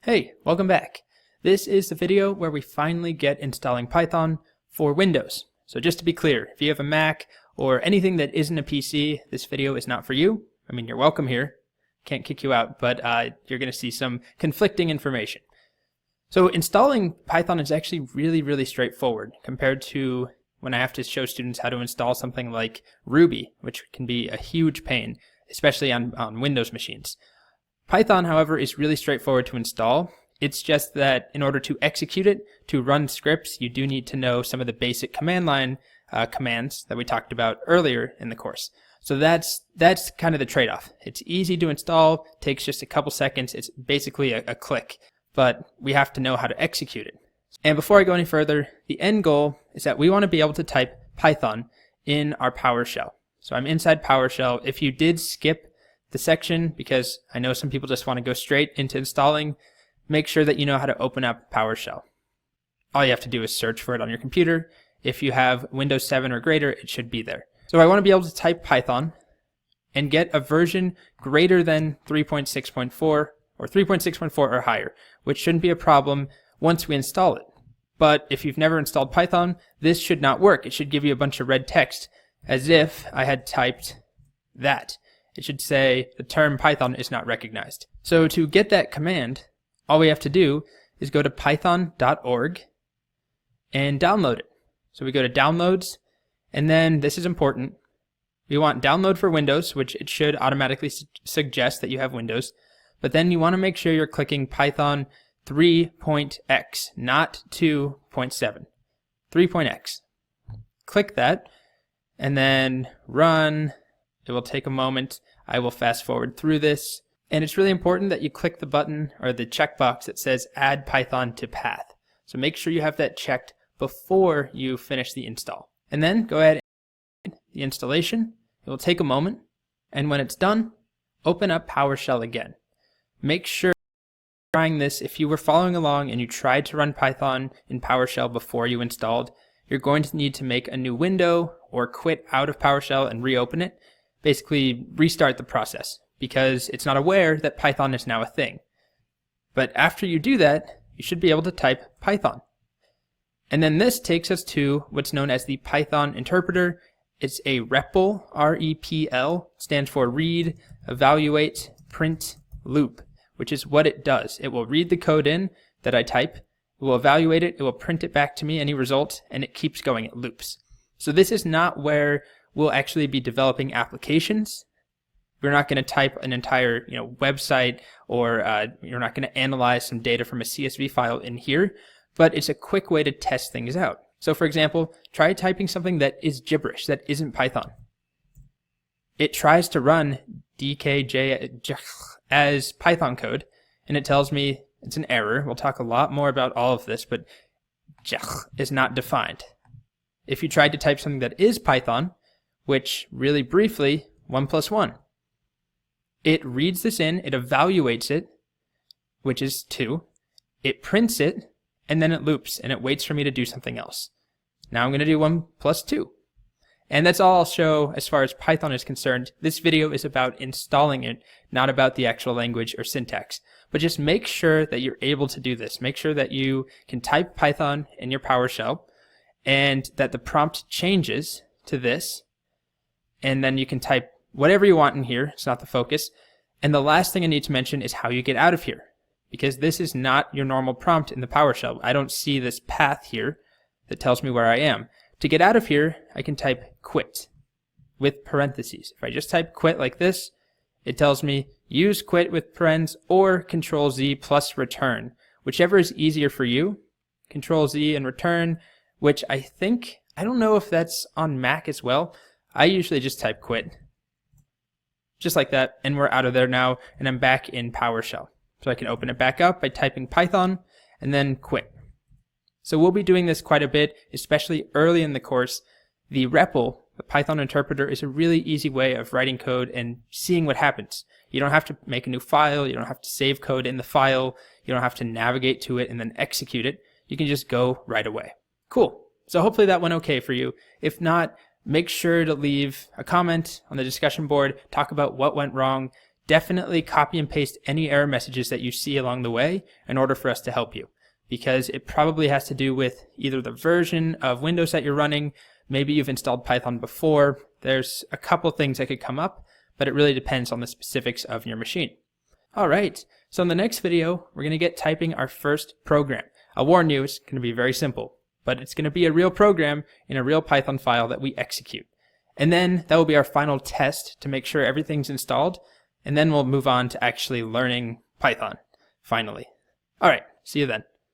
Hey, welcome back. This is the video where we finally get installing Python for Windows. So just to be clear, if you have a Mac or anything that isn't a PC, this video is not for you. I mean, you're welcome here. Can't kick you out, but you're going to see some conflicting information. So installing Python is actually really straightforward compared to when I have to show students how to install something like Ruby, which can be a huge pain, especially on Windows machines. Python, however, is really straightforward to install. It's just that in order to execute it, to run scripts, you do need to know some of the basic command line commands that we talked about earlier in the course. So that's kind of the trade-off. It's easy to install, takes just a couple seconds, it's basically a click, but we have to know how to execute it. And before I go any further, the end goal is that we want to be able to type Python in our PowerShell. So I'm inside PowerShell. If you did skip the section, because I know some people just want to go straight into installing, make sure that you know how to open up PowerShell. All you have to do is search for it on your computer. If you have Windows 7 or greater, it should be there. So I want to be able to type Python and get a version greater than 3.6.4 or 3.6.4 or higher, which shouldn't be a problem once we install it. But if you've never installed Python, this should not work. It should give you a bunch of red text as if I had typed that. It should say the term Python is not recognized. So to get that command, all we have to do is go to python.org and download it. So we go to downloads, and then this is important. We want download for Windows, which it should automatically suggest that you have Windows. But then you want to make sure you're clicking Python 3.x, not 2.7. 3.x. Click that, and then run. It will take a moment. I will fast forward through this. And it's really important that you click the button or the checkbox that says Add Python to Path. So make sure you have that checked before you finish the install. And then go ahead and the installation. It will take a moment. And when it's done, open up PowerShell again. Make sure trying this, if you were following along and you tried to run Python in PowerShell before you installed, you're going to need to make a new window or quit out of PowerShell and reopen it. Basically restart the process because it's not aware that Python is now a thing. But after you do that, you should be able to type Python. And then this takes us to what's known as the Python interpreter. It's a REPL, R-E-P-L, stands for read, evaluate, print, loop, which is what it does. It will read the code in that I type, it will evaluate it, it will print it back to me, any result, and it keeps going, it loops. So this is not where we'll actually be developing applications. We're not going to type an entire website, or you're not going to analyze some data from a CSV file in here, but it's a quick way to test things out. So for example, try typing something that is gibberish, that isn't Python. It tries to run dkj as Python code, and it tells me it's an error. We'll talk a lot more about all of this, but is not defined. If you tried to type something that is Python, which really briefly, 1 + 1. It reads this in, it evaluates it, which is 2. It prints it, and then it loops, and it waits for me to do something else. Now I'm going to do 1 + 2. And that's all I'll show as far as Python is concerned. This video is about installing it, not about the actual language or syntax. But just make sure that you're able to do this. Make sure that you can type Python in your PowerShell, and that the prompt changes to this. And then you can type whatever you want in here. It's not the focus. And the last thing I need to mention is how you get out of here, because this is not your normal prompt in the PowerShell. I don't see this path here that tells me where I am. To get out of here, I can type quit with parentheses. If I just type quit like this, it tells me use quit with parens or Control-Z plus return, whichever is easier for you. Control-Z and return, which I don't know if that's on Mac as well. I usually just type quit, just like that, and we're out of there now, and I'm back in PowerShell. So I can open it back up by typing Python, and then quit. So we'll be doing this quite a bit, especially early in the course. The REPL, the Python interpreter, is a really easy way of writing code and seeing what happens. You don't have to make a new file, you don't have to save code in the file, you don't have to navigate to it and then execute it. You can just go right away. Cool. So hopefully that went okay for you. If not, make sure to leave a comment on the discussion board, talk about what went wrong, definitely copy and paste any error messages that you see along the way in order for us to help you, because it probably has to do with either the version of Windows that you're running, maybe you've installed Python before. There's a couple things that could come up, but it really depends on the specifics of your machine. All right, so in the next video, we're going to get typing our first program. I'll warn you, it's going to be very simple, but it's going to be a real program in a real Python file that we execute. And then that will be our final test to make sure everything's installed, and then we'll move on to actually learning Python, finally. All right, see you then.